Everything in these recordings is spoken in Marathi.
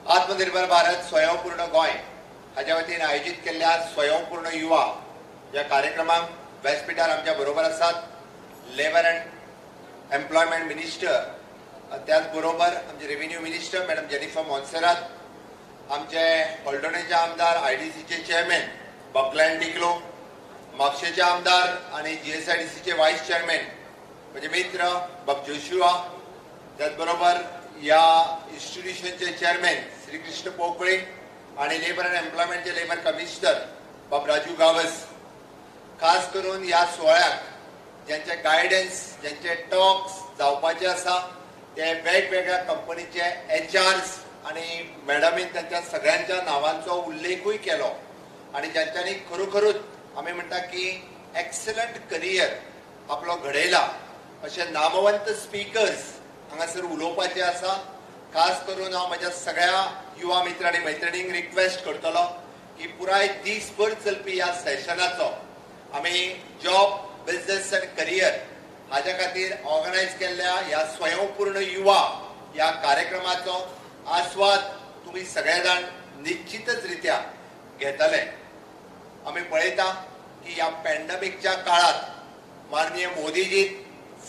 आत्मनिर्भर भारत स्वयंपूर्ण गोय हाच्या वतीन आयोजित केल्ल्या स्वयंपूर्ण युवा या कार्यक्रमाक व्यासपीठार आमच्या बरोबर आसात लेबर अँड एम्प्लॉयमेंट मिनिस्टर, त्याच बरोबर आमचे revenue minister madam Jennifer Monserrate, आमचे हॉल्डोनेचे आमदार आयडीसीचे चेअरमॅन बकलॅन डिक्लो, म्हापशेचे आमदार आणि जीएसआयडीसीचे व्हाईस चेअरमॅन म्हणजे मित्र बाब जोशुआ, त्याचबरोबर या इन्स्टिट्यूशनचे चेअरमॅन श्री कृष्ण पोकळे आणि लेबर अँड एम्प्लॉयमेंटचे लेबर कमिशनर बाब राजू गावस. खास करून या सोहळ्याक ज्यांचे गायडन्स, ज्यांचे टॉक्स जावपाचे आसा ते वेगवेगळ्या कंपनीचे एचआर्स आणि मॅडमीन त्यांच्या सगळ्यांच्या नावांचो उल्लेखूय केलो आणि ज्यांच्यांनी खरोखरूच आम्ही म्हणटा की एक्सलंट करियर आपलो घडयला असे नामवंत स्पीकर्स हांगासर उलोवपाचे आसा. खास करून हांव म्हज्या सगळ्या युवा मित्र आनी मैत्रिणींक रिक्वेस्ट करतलो की पुराय दिसभर चलपी ह्या सेशनाचो आमी जॉब, बिझनेस अँड करियर हाच्या खातीर ऑर्गनायज केल्ल्या ह्या स्वयंपूर्ण युवा या कार्यक्रमाचो आस्वाद तुम्ही सगळे जाण निश्चितच रित्या घेतले. आम्ही पळयता की या पॅन्डेमिकच्या काळात माननीय मोदीजी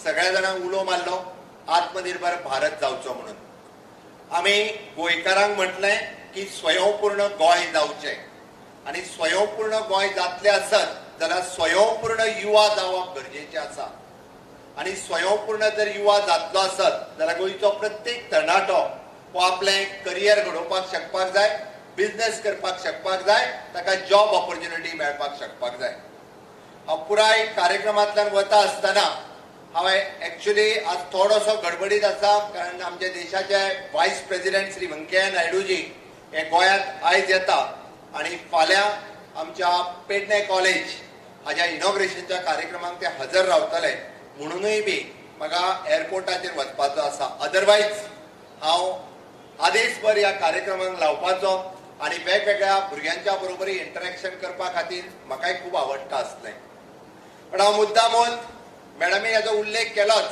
सगळ्या जाणांक उलो मारलो आत्मनिर्भर भारत जावचो म्हणून. आम्ही गोंयकारांक म्हटलें की स्वयंपूर्ण गोंय जावचें आणि स्वयंपूर्ण गोंय जातलें आसत जाल्यार स्वयंपूर्ण युवा जावप गरजेचें आसा. आणि स्वयंपूर्ण जर युवा जातलो आसत जाल्यार गोंयचो प्रत्येक तरणाटो हो आपलें करियर घडोवपाक शकपाक जाय, बिझनेस करपाक शकपाक जाय, ताका जॉब ऑपॉर्च्युनिटी मेळपाक शकपाक जाय. हांव पुराय कार्यक्रमांतल्यान वता आसतना हांवें एक्चुअली आज थोडोसो गडबडीत आसा कारण आमच्या देशाचे व्हायस प्रेसिडेंट श्री व्यंकय्या नायडूजी हे गोंयांत आयज येता आणि फाल्यां आमच्या पेडणे कॉलेज हाच्या इनॉग्रेशनच्या कार्यक्रमाक ते हजर रावतले म्हणूनय बी म्हाका एअरपोर्टाचेर वचपाचो आसा. अदरवायज हांव आदेशभर ह्या कार्यक्रमाक लावपाचो आणि वेगवेगळ्या भुरग्यांच्या बरोबरी इंटरॅक्शन करपा खातीर म्हाकाय खूब आवडटा आसलें. पण हांव मुद्दामून मॅडमी हाचो उल्लेख केलोच,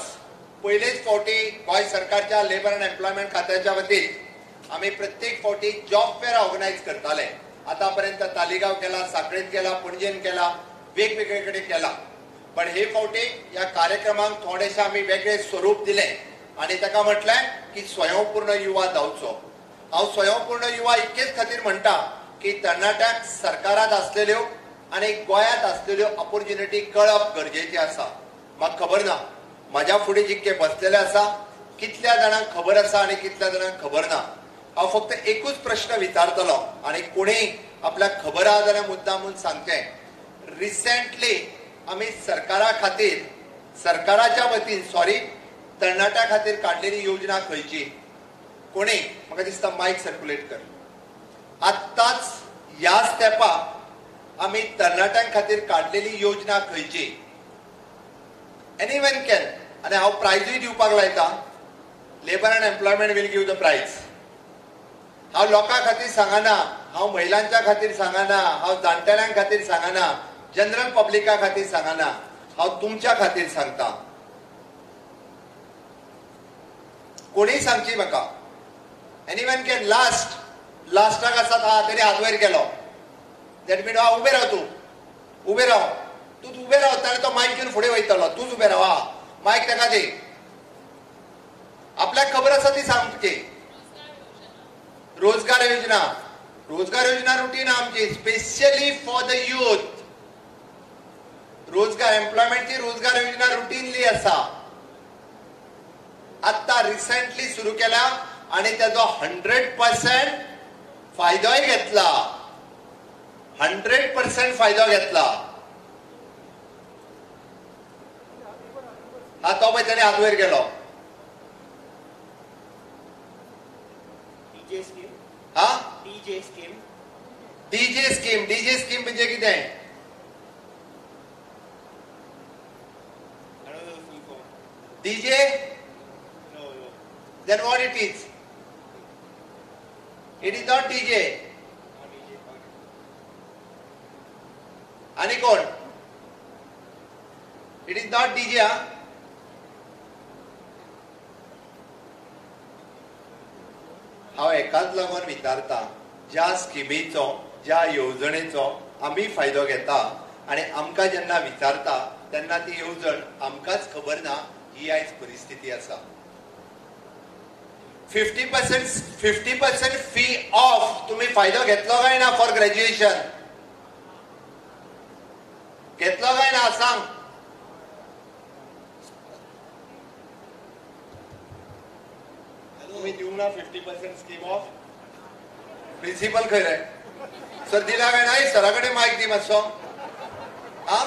पयलेच फावटी गोंय सरकारच्या लेबर अँड एम्प्लॉयमेंट खात्याच्या वतीन आमी प्रत्येक फावटी जॉब फेअर ऑर्गनायज करताले. आतापर्यंत तालिगांव केला, साखळेत केला, पणजेन केला, वेगवेगळे कडेन केला. पण हे फावटी या कार्यक्रमाक थोडेशें आमी वेगळे स्वरूप दिलें आणि ताका म्हटलें की स्वयंपूर्ण युवा जावचो. हांव स्वयंपूर्ण युवा इतकेच खातीर म्हणटा की तरणाट्यांक सरकारांत आसलेल्यो आणि गोंयांत आसलेल्यो ऑपॉर्च्युनिटी कळप गरजेचें आसा. म्हाका खबर ना म्हाज्या फुडें जितके बसलेले आसा कितल्या जाणांक खबर आसा आणि कितल्या जाणांक खबर ना. हांव फक्त एकूच प्रश्न विचारतलो आणि कोणीय आपल्याक खबर आहा जाल्यार मुद्दामून सांगचें. रिसेंटली आमी सरकारा खातीर, सरकाराच्या वतीन तरणाट्या खातीर काडलेली योजना खंयची? कोणी म्हाका दिसता मायक सर्क्युलेट कर. आत्ताच ह्या स्टेपाक आमी तरणाट्यां खातीर काडलेली योजना खंयची? Anyone can. आणि हांव प्रायजूय दिवपाक लायता. Labour and employment will give the prize. हांव लोकां खातीर सांगना, हांव महिलांच्या खातीर सांगना, हांव जाणटेल्यांक खातीर सांगना, जनरल पब्लिका खातीर सांगना, हांव तुमच्या खातीर सांगता. कोणीय सांगची म्हाका. Anyone can. लास्टाक आसात हा तरी हात वयर केलो. दॅट मीन उबे राव, तूं उबे राव, तूं उबे राव. ताणें तो मायक घेवन फुडें वयतलो. तूंच उबे राव. हा मायक ताका दी. आपल्याक खबर आसा ती सांगची. रोजगार योजना. रोजगार योजना रुटीन आमची स्पेशली फॉर द यूथ. रोजगार एम्प्लॉयमेंटची रोजगार योजना रुटीनली आसा. आता रिसेंटली सुरू केला आणि त्याचा 100% फायदोय घेतला. 100% फायदो घेतला. हा तो पळय त्याने हात वयर गेलो. हा डीजे स्कीम म्हणजे कितें? DJ? Then what it is? It is not DJ. आणि कोण? It is not DJ. हांव एकाच लागून विचारता, ज्या स्किमीचो ज्या येवजणेचो आमी फायदो घेता आनी आमकां जेन्ना विचारता तेन्ना ती येवजण आमकांच खबर ना, ही आयज परिस्थिती आसा. 50% फी ऑफ तुम्ही फायदो घेतलो काय ना फॉर ग्रॅज्युएशन? घेतलो काय ना सांग. तुम्ही दिवंक ना 50% स्कीम ऑफ? प्रिन्सिपल खंय रे? सर दिला काय नाही? सराकडे मायक दी मातसो. हा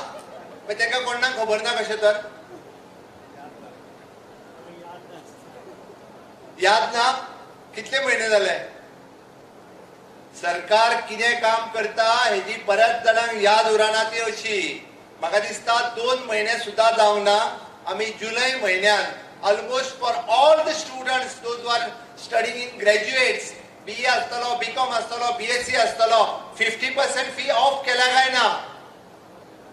तेका कोणाक खबर ना कशें तर? याद ना? कितले महिने जाले? सरकार कितें काम करता हेजी बऱ्याच जाणांक याद उरना ती अशी. म्हाका दिसता 2 महिने सुद्धा जावंक ना, आमी जुलय म्हयन्यात almost for all the students those are studying in graduates, BE आसतलो, BCom आसतलो, BSc आसतलो, 50% फी ऑफ केल्या काय ना?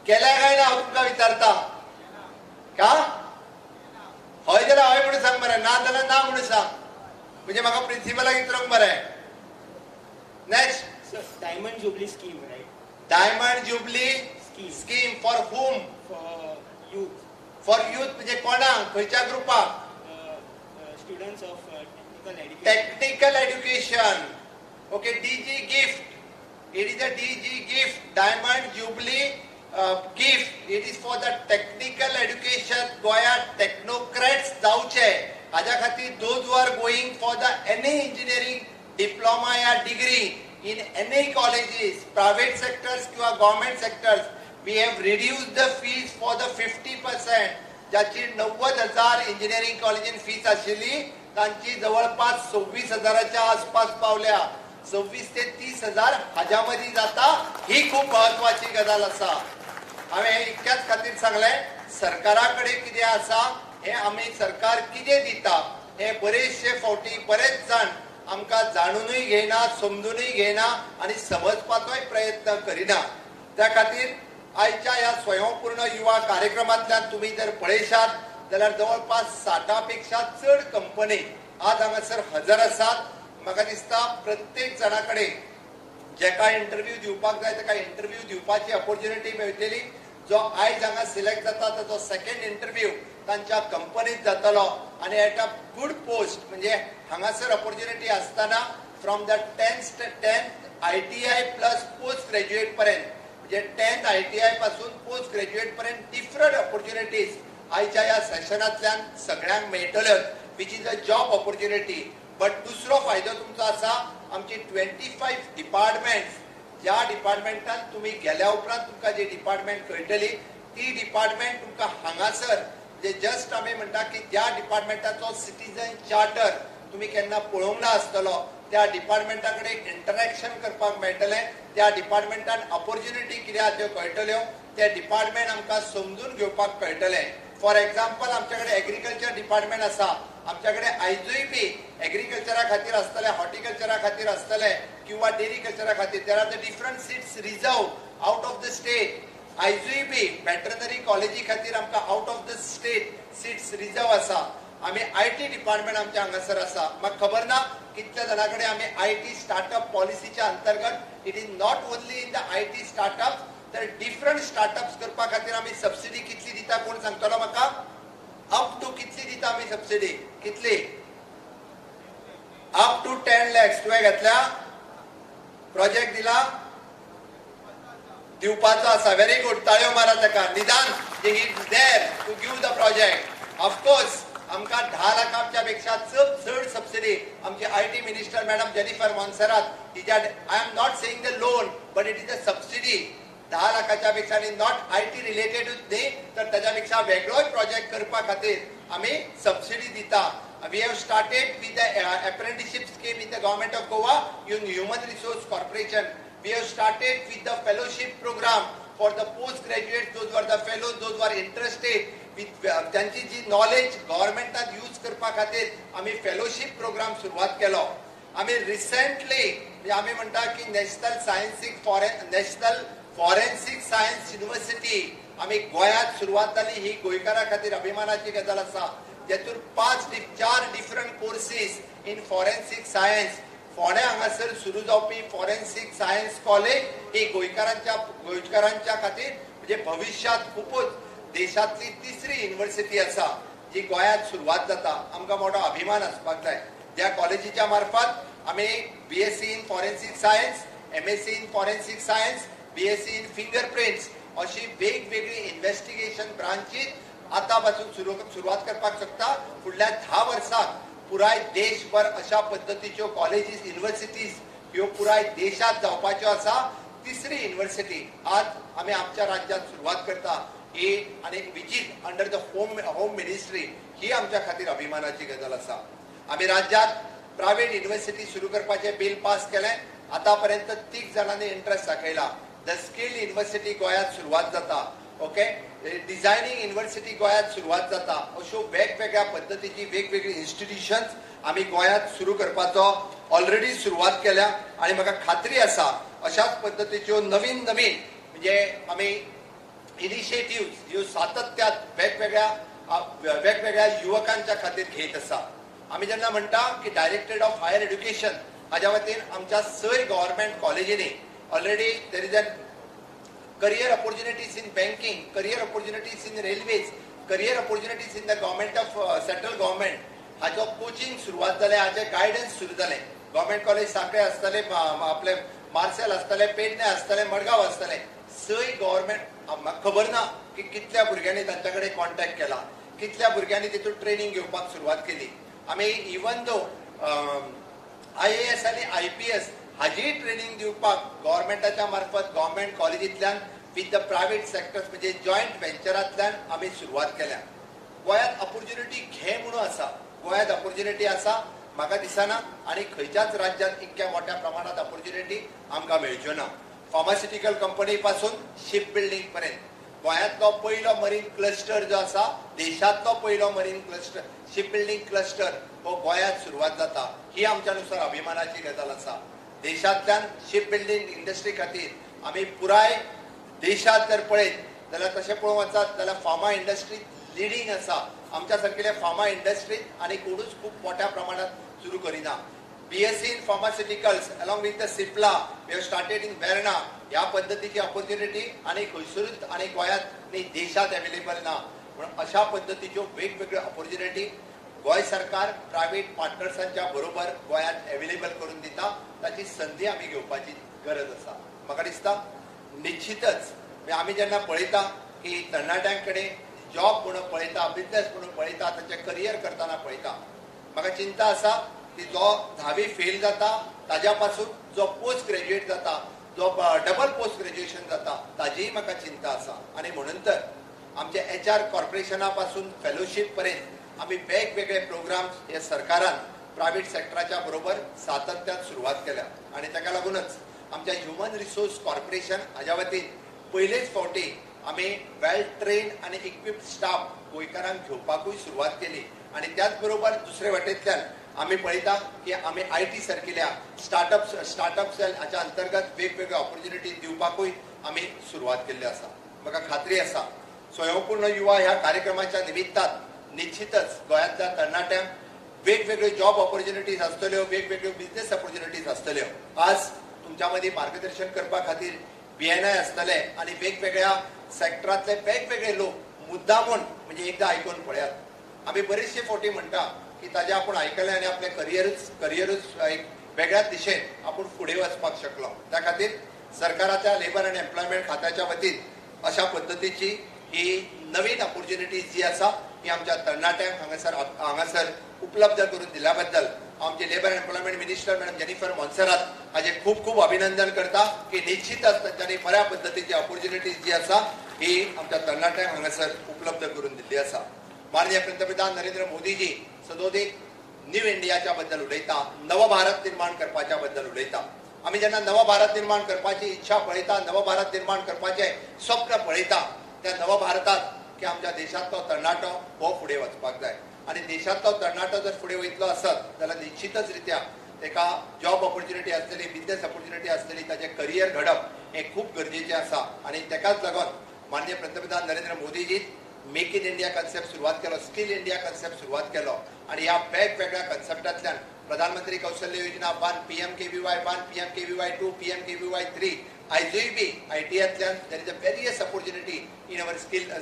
केल्या काय ना हांव तुमकां विचारता. का? हय जाल्यार हय म्हणून सांग मरे, ना जाल्यार ना म्हणून सांग. म्हणजे म्हाका प्रिन्सिपलाक विचारूंक मरे. Next. Sir, Diamond Jubilee scheme, right? Diamond Jubilee scheme for whom? For youth. For youth म्हणजे कोणाक? खंयच्या ग्रुपाक? Students of technical education. Technical education. Okay, DG gift. It is a DG gift. Diamond Jubilee gift. It is for the technical education. गोंयांत technocrats जावचे. हाज्या खातीर those who are going for the any engineering diploma या degree in any colleges, private sectors किंवा government sectors, we have reduced the fees for the 50%. ज्याची 90,000 इंजिनिअरिंग कॉलेजीन फीस आशिल्ली तांची जवळपास 26,000च्या आसपास पावल्या. 26 ते 30,000 हाज्या मदीं जाता. ही खूप महत्वाची गजाल आसा. हांवें इतक्याच खातीर सांगलें, सरकारा कडेन कितें आसा हे आमी सरकार कितें दिता हे बरेचशे फावटी बरेच जाण आमकां जाणूनय घेयना, समजूनय घेयना आनी समजपाचोय प्रयत्न करिना. त्या खातीर आयच्या ह्या स्वयंपूर्ण युवा कार्यक्रमांतल्यान तुम्ही जर पळयशात जाल्यार जवळपास 60 पेक्षा चड कंपनी आज हांगासर हजर आसात. म्हाका दिसता प्रत्येक जाणा कडेन जेका इंटरव्यू दिवपाक जाय ताका इंटरव्यू दिवपाची ऑपॉर्च्युनिटी मेळटली. जो आयज हांगा सिलेक्ट जाता ताचो सेकंड इंटरव्यू तांच्या कंपनीत जातलो आनी एट अ गुड पोस्ट म्हणजे हांगासर ऑपॉर्च्युनिटी आसतना from the 10th ITI plus post graduate पर्यंत म्हणजे 10th ITI पासून पोस्ट ग्रॅज्युएट पर्यंत डिफरंट ऑपॉर्च्युनिटीज आयच्या ह्या सेशनांतल्यान सगळ्यांक मेळटल्यो, which is a job opportunity. But दुसरो फायदो तुमचो आसा, आमची 25 डिपार्टमेंट्स, ज्या डिपार्टमेंटान तुम्ही गेल्या उपरांत तुमकां जी डिपार्टमेंट कळटली ती डिपार्टमेंट तुमकां हांगासर जे जस्ट आमी म्हणटा की ज्या डिपार्टमेंटाचो सिटीजन चार्टर तुम्ही केन्ना पळोवंक ना आसतलो त्या डिपार्टमेंटा कडेन इंटरॅक्शन करपाक मेळटलें. त्या डिपार्टमेंटान ऑपॉर्च्युनिटी कितें आसा त्यो कळटल्यो. ते डिपार्टमेंट आमकां समजून घेवपाक कळटलें. फॉर एक्झाम्पल आमच्या कडेन एग्रीकल्चर डिपार्टमेंट आसा. आमच्या कडेन आयजूय बी एग्रीकल्चरा खातीर आसतले, हॉर्टिकल्चरा खातीर आसतले किंवा डेरी कल्चरा खातीर there are the different seats reserve out of the state. आयजूय बी वेटरनरी कॉलेजी खातीर आमकां out of the state seats reserve आसा. आमी IT डिपार्टमेंट आमच्या हांगासर आसा. म्हाका खबर ना कितल्या जाणां कडेन आमी IT स्टार्टअप पॉलिसीच्या अंतर्गत it is not only in the IT startup तर डिफरंट स्टार्टअप्स करपा खातीर आमी सबसिडी कितली दिता कोण सांगतलो म्हाका? अप टू कितली दिता आमी सबसिडी? कितली? Up to 10 lakhs. तुवें घेतल्या? प्रोजेक्ट दिला? दिवपाचो आसा. Very good. ताळयो मारा ताका. निदान he is there to give the project. Of course आमकां 10 लाखांच्या पेक्षा चड सबसिडी आमची IT minister madam Jennifer Monserrate तिच्या I am not saying the loan but it is a subsidy. 10 लाखाच्या पेक्षा आणि नॉट IT रिलेटेडूच न्ही तर त्याच्यापेक्षा वेगळोय प्रोजेक्ट करपा खातीर आमी सबसिडी दिता. We have started with the apprenticeship scheme in the government of Goa in Human Resource Corporation. We have started with the fellowship program for the postgraduates, those who are the fellows, those who are interested with त्यांची जी नॉलेज गव्हर्नमेंटात यूज करपा खातीर आमी फेलोशिप प्रोग्राम सुरवात केलो. आमी रिसेंटली आमी म्हणटा की नॅशनल फॉरेन्सिक सायन्स युनिव्हर्सिटी आमी गोंयांत सुरवात जाली. ही गोंयकारां खातीर अभिमानाची गजाल आसा. जेतून 4 different courses in forensic science फोंड्या हांगासर सुरू जावपी फॉरेन्सिक सायन्स कॉलेज ही गोंयकारांच्या खातीर म्हणजे भविष्यात खूपच देशांतली तिसरी युनिव्हर्सिटी आसा जी गोंयांत सुरवात जाता. आमकां मोठो अभिमान आसपाक जाय. ज्या कॉलेजीच्या मार्फत आमी BSc in forensic science, MSc in forensic science, BSc in fingerprints अशी वेगवेगळी इन्व्हेस्टिगेशन ब्रांचीस आतां पासून सुरवात करपाक शकता. फुडल्या 10 वर्सांत पुराय देशभर अशा पद्धतीच्यो कॉलेजीस युनिव्हर्सिटीज ह्यो पुराय देशात जावपाच्यो आसा. तिसरी युनिव्हर्सिटी आज आमी आमच्या राज्यांत सुरवात करता ही आनी which is under the home ministry ही आमच्या खातीर अभिमानाची गजाल आसा. आमी राज्यांत प्रायव्हेट युनिव्हर्सिटी सुरू करपाचें बिल पास केलें. आतापर्यंत 30 जाणांनी इंटरेस्ट दाखयला. द स्किल युनिव्हर्सिटी गोंयांत सुरवात जाता. ओके, डिझायनिंग युनिव्हर्सिटी गोंयांत सुरवात जाता. अश्यो वेगवेगळ्या पद्धतीची वेगवेगळी इन्स्टिट्यूशन्स आमी गोंयांत सुरू करपाचो ऑलरेडी सुरवात केल्या आणि म्हाका खात्री आसा अशाच पद्धतीच्यो नवीन म्हणजे आमी इनिशिएटिव्ह ह्यो सातत्यात वेगवेगळ्या युवकांच्या खातीर घेत आसा. आमी जेन्ना म्हणटा की डायरेक्टरेट ऑफ हायर एड्युकेशन हाच्या वतीन आमच्या 6 गव्हर्नमेंट कॉलेजींनी already there is an career opportunities in banking, career opportunities in railways, career opportunities in the government of central government. हाचो कोचिंग सुरवात जाले, हाचे गायडन्स सुरू जाले. गव्हर्नमेंट कॉलेज सांखळे आसतले, आपले मार्सेल आसतले, पेडणे आसतले, मडगांव आसतले. 6 गव्हर्नमेंट म्हाका खबर ना की कितल्या भुरग्यांनी तांच्या कडेन कॉन्टॅक्ट केला, कितल्या भुरग्यांनी तितून ट्रेनिंग घेवपाक सुरवात केली. आमी इवन दो IAS आनी IPS हाजी ट्रेनिंग दिवपाक गव्हर्नमेंटाच्या मार्फत गव्हर्नमेंट कॉलेजींतल्यान विथ द प्रायव्हेट सेक्टर्स म्हणजे जॉयंट व्हेंचरांतल्यान आमी सुरवात केल्या. गोंयांत ऑपॉर्च्युनिटी घे म्हणून आसा. गोंयांत ऑपॉर्च्युनिटी आसा म्हाका दिसना आनी खंयच्याच राज्यांत इतक्या मोठ्या प्रमाणात ऑपॉर्च्युनिटी आमकां मेळच्यो ना. फार्मास्युटिकल कंपनी पासून शिप बिल्डिंग पर्यंत गोंयांतलो पयलो मरीन क्लस्टर जो आसा, देशांतलो पयलो marine cluster ship building cluster हो गोंयांत सुरवात जाता. ही आमच्या नुसार अभिमानाची गजाल आसा. देशांतल्यान शिप बिल्डिंग इंडस्ट्री खातीर आमी पुराय देशांत जर पळयत जाल्यार तशें पळोवंक वचत जाल्यार फार्मा इंडस्ट्री लिडींग आसा. आमच्या सारकेले फार्मा इंडस्ट्रीत आनी कोणूच खूब मोठ्या प्रमाणात सुरू करिना. BSc in pharmaceuticals along with the Cipla we have started in Verna. ह्या पद्धतीची ऑपॉर्च्युनिटी आनी खंयसरूच आनी गोंयांत नी देशांत अवेलेबल ना. म्हणून अशा पद्धतीच्यो वेगवेगळ्यो ऑपॉर्च्युनिटी गोंय सरकार प्रायव्हेट पार्टनर्सांच्या बरोबर गोंयांत अवेलेबल करून दिता. ताची संदी आमी घेवपाची गरज आसा. म्हाका दिसता निश्चितच आमी जेन्ना पळयता की तरणाट्यां कडेन जॉब म्हणून पळयता, बिझनेस म्हणून पळयता, ताचें करियर करतना पळयता, म्हाका चिंता आसा की जो 10वी फेल जाता ताज्या पासून जो पोस्ट ग्रॅज्युएट जाता, जो डबल पोस्ट ग्रॅज्युएशन जाता, ताजीय म्हाका चिंता आसा. आनी म्हणून तर आमचे HR कॉर्पोरेशना पासून फेलोशीप पर्यंत आमी वेगवेगळे प्रोग्राम्स हे सरकारान प्रायव्हेट सेक्टराच्या बरोबर सातत्यान सुरवात केल्या. आनी ताका लागूनच आमच्या ह्युमन रिसोर्स कॉर्पोरेशन हाच्या वतीन पयलेच फावटी आमी वेल ट्रेन आनी इक्विप्ड स्टाफ गोंयकारांक घेवपाकूय सुरवात केली. आनी त्याच बरोबर दुसरे वाटेंतल्यान आमी पळयता की आमी IT सारकिल्या स्टार्टअप सेल हाच्या अंतर्गत वेगवेगळ्यो ऑपॉर्च्युनिटी दिवपाकूय आमी सुरवात केल्ली आसा. म्हाका खात्री आसा स्वयंपूर्ण युवा ह्या कार्यक्रमाच्या निमित्तान निश्चितच गोंयांतल्या तरणाट्यांक वेगवेगळ्यो जॉब ऑपॉर्च्युनिटीज आसतल्यो, वेगवेगळ्यो बिझनेस ऑपॉर्च्युनिटीज आसतल्यो. आज तुमच्या मदीं मार्गदर्शन करपा खातीर BNI आसतले आनी वेगवेगळ्या सेक्टरांतले वेगवेगळे लोक मुद्दामून म्हणजे एकदां आयकून पळयात. आमी बरेचशे फावटी म्हणटा की ताजें आपूण आयकलें आनी आपलें करियरूच एक वेगळ्याच दिशेन आपूण फुडें वचपाक शकलो. त्या खातीर सरकाराच्या लेबर आनी एम्प्लॉयमेंट खात्याच्या वतीन अशा पद्धतीची ही नवीन ऑपॉर्च्युनिटीज जी आसा ही आमच्या तरणाट्यांक हांगासर उपलब्ध करून दिल्या बद्दल आमचे labour and employment minister madam Jennifer Monserrate हाचे खूब खूब अभिनंदन करता की निश्चितच तांच्यांनी बऱ्या पद्धतीची ऑपॉर्च्युनिटीज जी आसा ही आमच्या तरणाट्यांक हांगासर उपलब्ध करून दिल्ली आसा. माननीय पंतप्रधान नरेंद्र मोदीजी सदोदीक न्यू इंडियाच्या बद्दल उलयता, नव भारत निर्माण करपाच्या बद्दल उलयता. आमी जेन्ना नव भारत निर्माण करपाची इच्छा पळयता, नव भारत निर्माण करपाचें स्वप्न पळयता, त्या नव भारतांत की आमच्या देशांतलो तरणाटो हो फुडें वचपाक जाय. आनी देशांतलो तरणाटो जर फुडें वयतलो आसत जाल्यार निश्चितच रित्या ताका जॉब ऑपॉर्च्युनिटी आसतली, बिझनेस ऑपॉर्च्युनिटी आसतली, ताचें करियर घडप हें खूब गरजेचें आसा. आनी ताकाच लागून माननीय पंतप्रधान Narendra Modiji make in India concept सुरुवात केलो, स्किल इंडिया कन्सेप्ट सुरुवात केलो आणि ह्या वेगवेगळ्या कन्सेप्टांतल्यान प्रधानमंत्री कौशल्य योजना 1, PMKVY 1, PMKVY 2, PMKVY 3, आयजूय बी ITयांतल्यान there is a various opportunity in our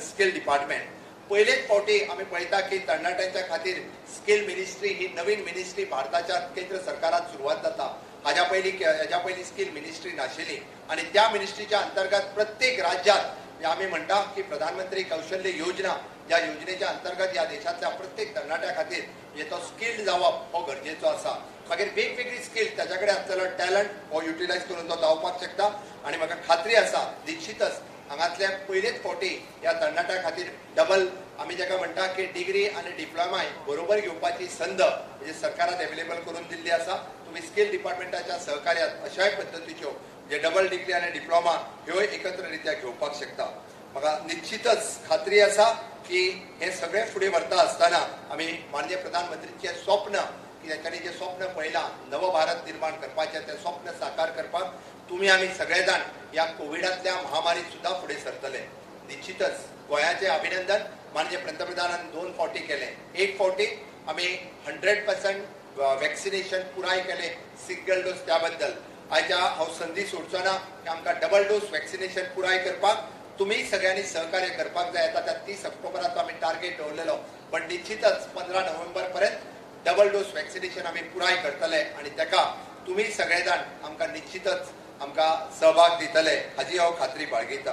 skill department. पहिलेच फावटी आम्ही पळयता की तरणाट्यांच्या खातीर स्किल मिनिस्ट्री ही नवीन मिनिस्ट्री भारताच्या केंद्र सरकारात सुरुवात जाता. हाज्या पयलीं स्किल मिनिस्ट्री नाशिल्ली आणि त्या मिनिस्ट्रीच्या अंतर्गत प्रत्येक राज्यात आम्ही म्हणटा की प्रधानमंत्री कौशल्य योजना या योजनेच्या अंतर्गत या देशातल्या प्रत्येक तरणाट्या खातीर तो स्किल्ड जावप हो गरजेचो आसा. मागीर वेगवेगळी स्किल त्याच्या कडेन आसलेलो टॅलंट हो युटिलायज करून तो जावपाक शकता आणि म्हाका खात्री आसा निश्चितच हांगातल्या पहिलेच फावटी या तरणाट्या खातीर डबल आमी जाका म्हणटा की डिग्री आणि डिप्लोमाय बरोबर घेवपाची संद म्हणजे सरकारान अवेलेबल करून दिल्ली आसा. तुम्ही स्किल डिपार्टमेंटाच्या सहकार्यात अशाय पद्दतीच्यो जे डबल डिग्री आणि डिप्लोमा ह्यो एकत्ररित्या घेवपाक शकता. म्हाका निश्चितच खात्री आसा की हे सगळे फुडें व्हरता आसतना आमी माननीय प्रधानमंत्रीचे स्वप्न की तांच्यांनी जे स्वप्न पळयलां नव भारत निर्माण करपाचें तें स्वप्न साकार करपाक तुम्ही आम्ही सगळे जाण या कोविडातल्या महामारीत सुद्धा फुडें सरतले. निश्चितच गोंयाचे अभिनंदन माननीय पंतप्रधानान 2 फावटी केले. एक फावटी आम्ही 100% वॅक्सिनेशन पुराय केले सिंगल डोस त्या बद्दल आयच्या हांव संदी सोडचो ना की आमकां डबल डोस वॅक्सिनेशन पुराय करपाक तुम्ही सगळ्यांनी सहकार्य करपाक जाय. आता त्या 30 ऑक्टोबराचो आम्ही टार्गेट दवरलेलो पण निश्चितच 15 नोव्हेंबर पर्यंत डबल डोस वॅक्सिनेशन आम्ही पुराय करतले आणि ताका तुम्ही सगळे जाण आमकां निश्चितच आमकां सहभाग दितले हाची हांव खात्री बाळगिता.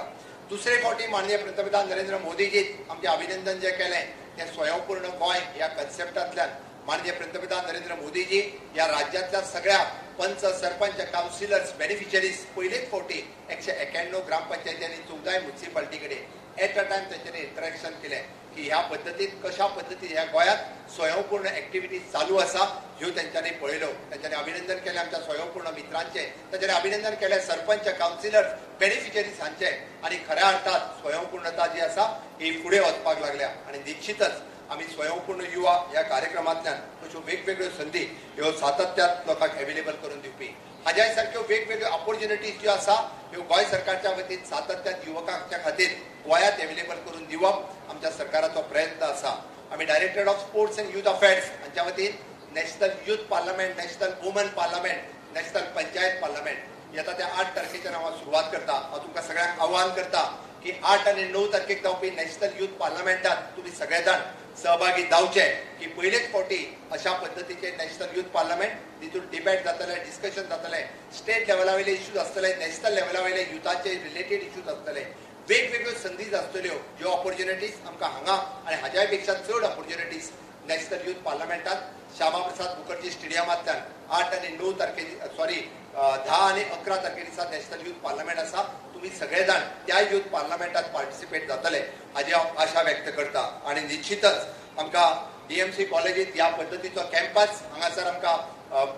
दुसरे फावटी माननीय पंतप्रधान नरेंद्र मोदीजी आमचे अभिनंदन जे केलें तें स्वयंपूर्ण गोंय ह्या कन्सेप्टांतल्यान माननीय पंतप्रधान नरेंद्र मोदीजी या राज्यातल्या सगळ्या पंच सरपंच काउन्सिलर्स बेनिफिशरीज पहिलेच फावटी 191 ग्रामपंचायती आणि 14 म्युनिसिपालिटी कडेन एट अ टायम तेंच्यांनी इंटरॅक्शन केलें की ह्या पद्दतीन कशा पद्दतीन ह्या गोंयांत स्वयंपूर्ण एक्टिविटीज चालू आसा ह्यो तेंच्यांनी पळयलो. तेंच्यांनी अभिनंदन केलें आमच्या स्वयंपूर्ण मित्रांचे, तेंच्यांनी अभिनंदन केलें सरपंच काउन्सिलर्स बेनिफिशरीज हांचे आणि खऱ्या अर्थात स्वयंपूर्णता जी आसा ही फुडें वचपाक लागल्या आणि निश्चितच आम्ही स्वयंपूर्ण युवा या कार्यक्रमांतल्यान अश्यो वेगवेगळ्यो संधी ह्यो सातत्यात लोकांक अवेलेबल करून दिवपी हाज्या सारक्यो वेगवेगळ्यो ऑपॉर्च्युनिटीज ज्यो आसा ह्यो गोंय सरकारच्या वतीन सातत्यात युवकांच्या खातीर गोंयांत अवेलेबल करून दिवप आमच्या सरकाराचो प्रयत्न आसा. आम्ही directorate of sports and youth affairs हांच्या वतीन national youth parliament, national woman parliament, national panchayat parliament येता त्या 8 तारखेच्यान हांव सुरवात करता. हांव तुमकां सगळ्यांक आव्हान करता की 8 आणि 9 तारखेक जावपी नॅशनल यूथ पार्लमेंटात तुम्ही सगळे जाण सहभागी जावचे की पहिलेच फावटी अशा पद्दतीचे नॅशनल यूथ पार्लमेंट तितून डिबेट जातले, डिस्कशन जातले, स्टेट लेवला वयले इश्यूज आसतले, नॅशनल लेवला वयले युथाचे रिलेटेड इश्यूज आसतले, वेगवेगळ्यो संधीज आसतल्यो ज्यो ऑपॉर्च्युनिटीज आमकां हांगा आणि हाज्याय पेक्षा चड opportunities national youth पार्लमेंटात Shyama Prasad Mukherjee स्टेडियमांतल्यान 8 आणि 9 तारखे 10 आणि 11 तारखे दिसा नॅशनल यूथ पार्लमेंट आसा. तुम्ही सगळे जाण त्या यूथ पार्लमेंटात पार्टिसिपेट जातले हाजी हांव आशा व्यक्त करता. आणि निश्चितच आमकां DMC कॉलेजीत ह्या पद्दतीचो कॅम्पस हांगासर आमकां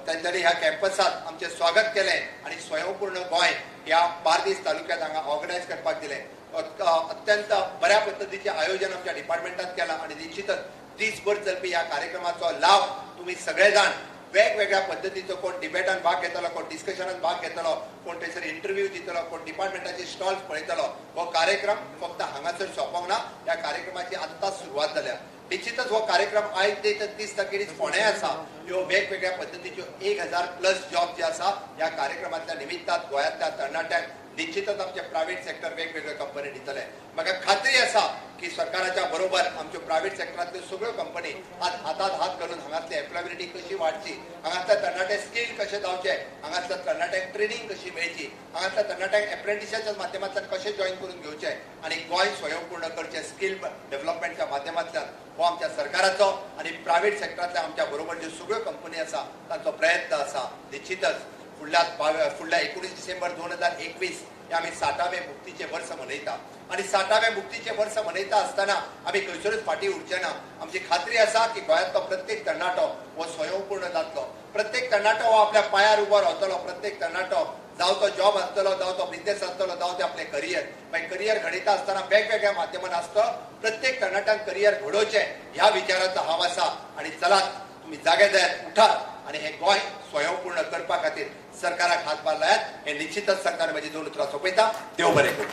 तेंच्यांनी ह्या कॅम्पसात आमचें स्वागत केलें आणि स्वयंपूर्ण गोंय ह्या बार्देस तालुक्यांत हांगा ऑर्गनायज करपाक दिलें. अत्यंत बऱ्या पद्दतीचें आयोजन आमच्या डिपार्टमेंटात केलां आणि निश्चितच दिसभर चलपी ह्या कार्यक्रमाचो लाभ तुम्ही सगळे जाण वेगवेगळ्या पद्दतीचो कोण डिबेटान भाग घेतलो, कोण डिस्कशनात भाग घेतलो, कोण थंयसर इंटरव्यू दितलो, कोण डिपार्टमेंटाचे स्टॉल्स पळयतलो. हो कार्यक्रम फक्त हांगासर सोंपोंक ना, ह्या कार्यक्रमाची आत्ताच सुरवात जाल्या. निश्चितच हो कार्यक्रम आयज ते 30 तारखेर फोंड्या आसा. ह्यो वेगवेगळ्या पद्दतीच्यो 1000+ जॉब जे आसा ह्या कार्यक्रमांतल्या निमित्तान गोंयांतल्या तरणाट्यांक निश्चितच आमचे प्रायव्हेट सेक्टर वेगवेगळे कंपनी दितले. म्हाका खात्री आसा की सरकाराच्या बरोबर आमच्यो प्रायव्हेट सेक्टरांतल्यो सगळ्यो कंपनी आज हातात हात घालून हांगातली एम्प्लॉयबिलिटी कशी वाडची, हांगातल्या तरणाटे स्कील कशे जावचे, हांगातल्या तरणाट्यांक ट्रेनिंग कशी मेळची, हांगातल्या तरणाट्यांक एप्रेंटिसाच्या माध्यमांतल्यान कशें जॉईन करून घेवचे आणि गोंय स्वयंपूर्ण करचे स्कील डेव्हलपमेंटच्या माध्यमांतल्यान हो आमच्या सरकाराचो आणि प्रायव्हेट सेक्टरांतल्या आमच्या बरोबर ज्यो सगळ्यो कंपनी आसा तांचो प्रयत्न आसा. निश्चितच फुडल्या 19 डिसेंबर 2021 हे आम्ही 60वें मुक्तीचे वर्ष मनयता आणि 60वें मुक्तीचे वर्ष मनयता आसतना आम्ही खंयसरूच फाटी उरचे ना. आमची खात्री आसा की गोंयांतलो प्रत्येक तरणाटो हो स्वयंपूर्ण जातलो, प्रत्येक तरणाटो हो आपल्या पांयार उबो रावतलो, प्रत्येक तरणाटो जावं तो जॉब आसतलो, जावं तो बिझनेस आसतलो, जावं ते आपले करियर मागीर करियर घडयता आसतना वेगवेगळ्या माध्यमान आसतो. प्रत्येक तरणाट्यान करियर घडोवचें ह्या विचाराचो हांव आसा आणि चलात तुम्ही जागे जायात, उठात आणि हे गोंय स्वयंपूर्ण करपा खातीर सरकाराक हातभार लायात. हे निश्चितच सांगताना म्हजी 2 उतरां सोंपयता. देव बरें करूं.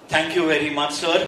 Thank you very much, sir.